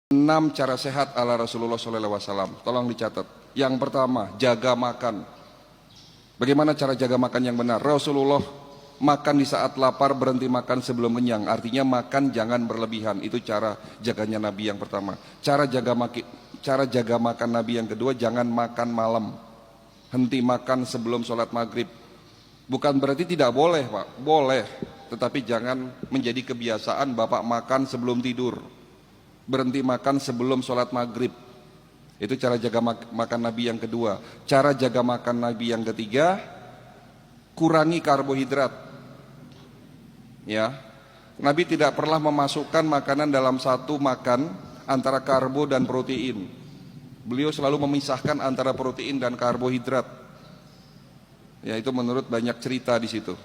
6 cara sehat ala Rasulullah SAW. Tolong dicatat. Yang pertama, jaga makan. Bagaimana cara jaga makan yang benar? Rasulullah makan di saat lapar, berhenti makan sebelum kenyang. Artinya makan jangan berlebihan. Itu cara jaganya Nabi yang pertama. Cara jaga makan Nabi yang kedua, jangan makan malam. Henti makan sebelum sholat maghrib. Bukan berarti tidak boleh, Pak. Boleh. Tetapi jangan menjadi kebiasaan Bapak makan sebelum tidur. Berhenti makan sebelum sholat maghrib. Itu cara jaga makan Nabi yang kedua. Cara jaga makan Nabi yang ketiga, kurangi karbohidrat. Ya, Nabi tidak pernah memasukkan makanan dalam satu makan antara karbo dan protein. Beliau selalu memisahkan antara protein dan karbohidrat. Ya, itu menurut banyak cerita di situ.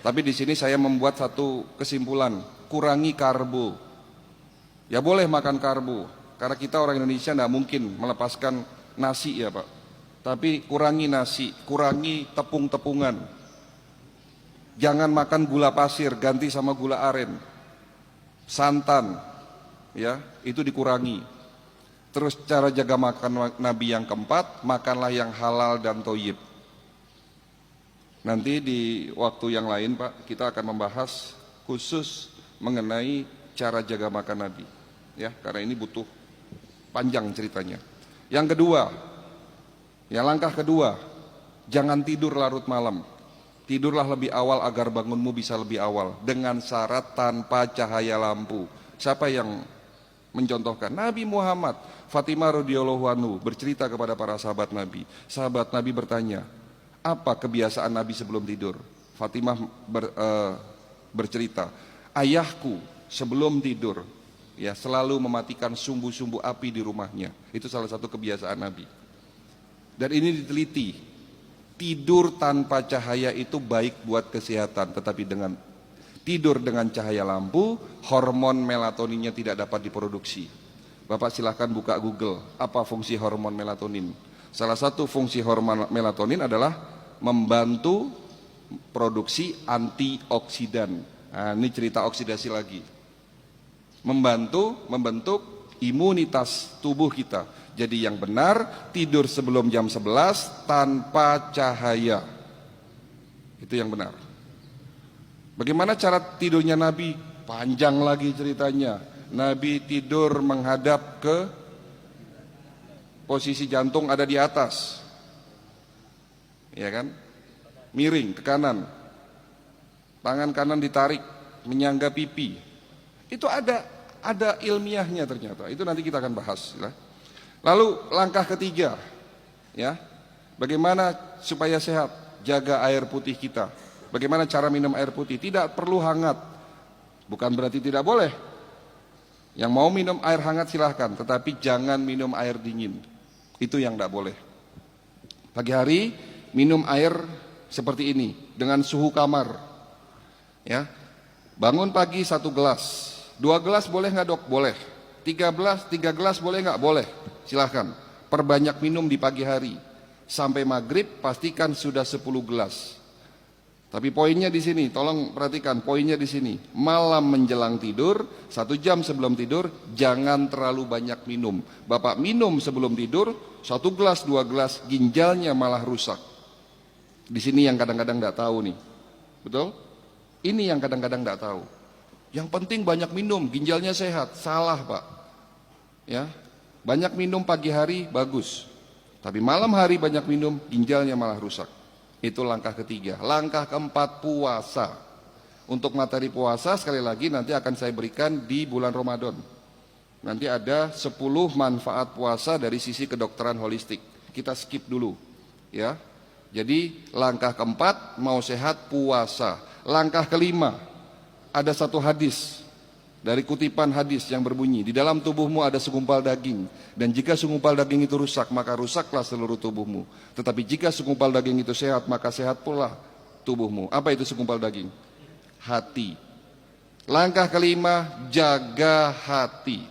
Tapi di sini saya membuat satu kesimpulan, kurangi karbo. Ya boleh makan karbo, karena kita orang Indonesia tidak mungkin melepaskan nasi ya Pak. Tapi kurangi nasi, kurangi tepung-tepungan. Jangan makan gula pasir, ganti sama gula aren. Santan, ya itu dikurangi. Terus cara jaga makan Nabi yang keempat, makanlah yang halal dan thayyib. Nanti di waktu yang lain Pak, kita akan membahas khusus mengenai cara jaga makan Nabi. Ya, karena ini butuh panjang ceritanya. Yang kedua, ya langkah kedua, jangan tidur larut malam. Tidurlah lebih awal agar bangunmu bisa lebih awal, dengan syarat tanpa cahaya lampu. Siapa yang mencontohkan? Nabi Muhammad. Fatimah radhiyallahu anhu bercerita kepada para sahabat Nabi. Sahabat Nabi bertanya, apa kebiasaan Nabi sebelum tidur? Fatimah bercerita, ayahku sebelum tidur ya selalu mematikan sumbu-sumbu api di rumahnya. Itu salah satu kebiasaan Nabi. Dan ini diteliti, tidur tanpa cahaya itu baik buat kesehatan, tetapi dengan tidur dengan cahaya lampu, hormon melatoninnya tidak dapat diproduksi. Bapak silahkan buka Google, apa fungsi hormon melatonin. Salah satu fungsi hormon melatonin adalah membantu produksi antioksidan. Nah, ini cerita oksidasi lagi. Membentuk imunitas tubuh kita. Jadi yang benar, tidur sebelum jam 11 tanpa cahaya. Itu yang benar. Bagaimana cara tidurnya Nabi? Panjang lagi ceritanya. Nabi tidur menghadap ke posisi jantung ada di atas. Ya kan? Miring ke kanan. Tangan kanan ditarik menyangga pipi. Itu ada ilmiahnya ternyata. Itu nanti kita akan bahas ya. Lalu langkah ketiga, ya. Bagaimana supaya sehat? Jaga air putih kita. Bagaimana cara minum air putih? Tidak perlu hangat. Bukan berarti tidak boleh. Yang mau minum air hangat silahkan, tetapi jangan minum air dingin. Itu yang tidak boleh. Pagi hari minum air seperti ini dengan suhu kamar. Ya. Bangun pagi 1 gelas. 2 gelas boleh nggak dok? Boleh. 3 gelas boleh nggak? Boleh. Silahkan. Perbanyak minum di pagi hari. Sampai maghrib pastikan sudah 10 gelas. Tapi poinnya di sini, tolong perhatikan poinnya di sini. Malam menjelang tidur, 1 jam sebelum tidur, jangan terlalu banyak minum. Bapak minum sebelum tidur, 1 gelas, 2 gelas, ginjalnya malah rusak. Di sini yang kadang-kadang nggak tahu nih, betul? Ini yang kadang-kadang nggak tahu. Yang penting banyak minum, ginjalnya sehat. Salah Pak. Ya, banyak minum pagi hari bagus, tapi malam hari banyak minum, ginjalnya malah rusak. Itu langkah ketiga. Langkah keempat, puasa. Untuk materi puasa sekali lagi nanti akan saya berikan di bulan Ramadan. Nanti ada 10 manfaat puasa dari sisi kedokteran holistik. Kita skip dulu, ya. Jadi langkah keempat mau sehat puasa. Langkah kelima, ada satu hadis dari kutipan hadis yang berbunyi, di dalam tubuhmu ada segumpal daging, dan jika segumpal daging itu rusak, maka rusaklah seluruh tubuhmu. Tetapi jika segumpal daging itu sehat, maka sehat pula tubuhmu. Apa itu segumpal daging? Hati. Langkah kelima, jaga hati.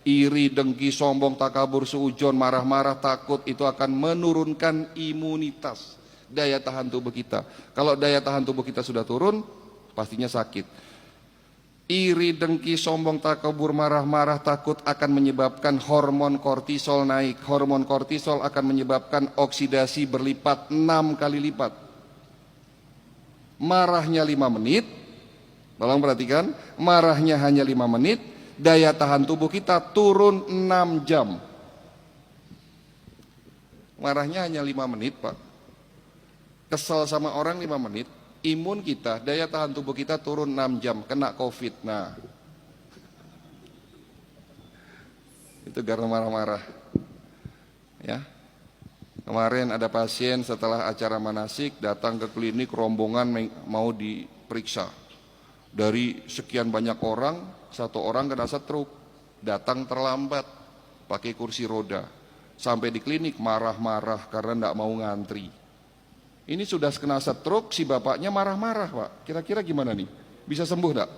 Iri, dengki, sombong, takabur, suujon, marah-marah, takut, itu akan menurunkan imunitas, daya tahan tubuh kita. Kalau daya tahan tubuh kita sudah turun, pastinya sakit. Iri, dengki, sombong, takabur, marah-marah, takut akan menyebabkan hormon kortisol naik. Hormon kortisol akan menyebabkan oksidasi berlipat 6 kali lipat. Marahnya 5 menit, tolong perhatikan, marahnya hanya 5 menit, daya tahan tubuh kita turun 6 jam. Marahnya hanya 5 menit, Pak. Kesel sama orang 5 menit, imun kita, daya tahan tubuh kita turun 6 jam, kena COVID. Nah, itu karena marah-marah. Ya. Kemarin ada pasien setelah acara manasik datang ke klinik, rombongan mau diperiksa. Dari sekian banyak orang, 1 orang kena stroke, datang terlambat, pakai kursi roda. Sampai di klinik marah-marah karena tidak mau ngantri. Ini sudah kena stroke, si bapaknya marah-marah, Pak. Kira-kira gimana nih? Bisa sembuh enggak?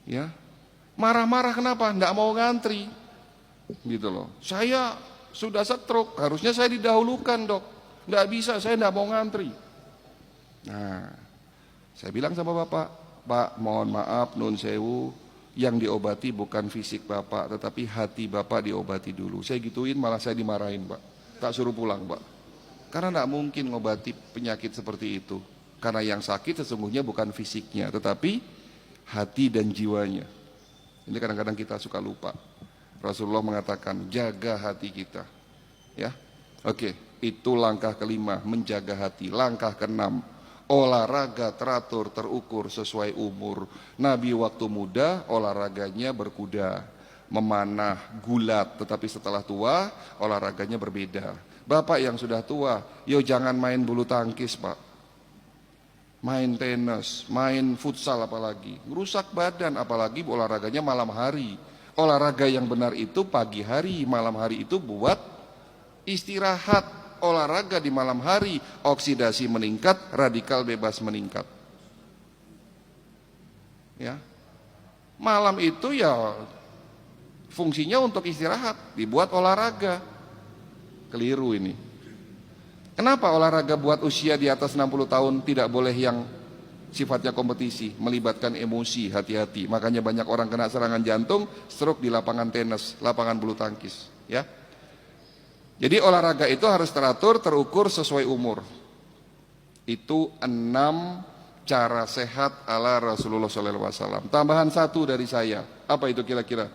Ya. Marah-marah kenapa? Enggak mau ngantri. Gitu loh. Saya sudah stroke, harusnya saya didahulukan, Dok. Enggak bisa, saya enggak mau ngantri. Nah, saya bilang sama Bapak, Pak, mohon maaf, nun sewu, yang diobati bukan fisik Bapak, tetapi hati Bapak diobati dulu. Saya gituin, malah saya dimarahin, Pak. Tak suruh pulang, Pak. Karena tidak mungkin ngobati penyakit seperti itu. Karena yang sakit sesungguhnya bukan fisiknya, tetapi hati dan jiwanya. Ini kadang-kadang kita suka lupa. Rasulullah mengatakan, jaga hati kita. Ya, oke. Itu langkah kelima, menjaga hati. Langkah keenam, olahraga teratur, terukur sesuai umur. Nabi waktu muda olahraganya berkuda, memanah, gulat, tetapi setelah tua olahraganya berbeda. Bapak yang sudah tua, yo jangan main bulu tangkis, Pak. Main tenis, main futsal apalagi. Rusak badan, apalagi olahraganya malam hari. Olahraga yang benar itu pagi hari, malam hari itu buat istirahat. Olahraga di malam hari, oksidasi meningkat, radikal bebas meningkat. Ya. Malam itu ya fungsinya untuk istirahat, dibuat olahraga. Keliru ini. Kenapa olahraga buat usia di atas 60 tahun tidak boleh yang sifatnya kompetisi, melibatkan emosi, hati-hati. Makanya banyak orang kena serangan jantung, stroke di lapangan tenis, lapangan bulu tangkis, ya. Jadi olahraga itu harus teratur, terukur sesuai umur. Itu 6 cara sehat ala Rasulullah SAW. Tambahan 1 dari saya. Apa itu kira-kira?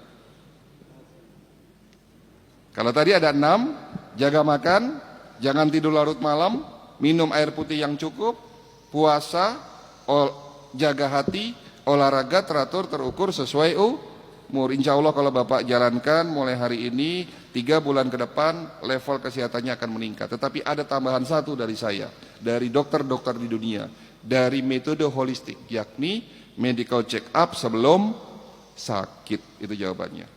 Kalau tadi ada 6, jaga makan, jangan tidur larut malam, minum air putih yang cukup, puasa, jaga hati, olahraga teratur, terukur sesuai umur. Insya Allah kalau Bapak jalankan mulai hari ini, 3 bulan ke depan level kesehatannya akan meningkat. Tetapi ada tambahan 1 dari saya, dari dokter-dokter di dunia, dari metode holistik, yakni medical check up sebelum sakit. Itu jawabannya.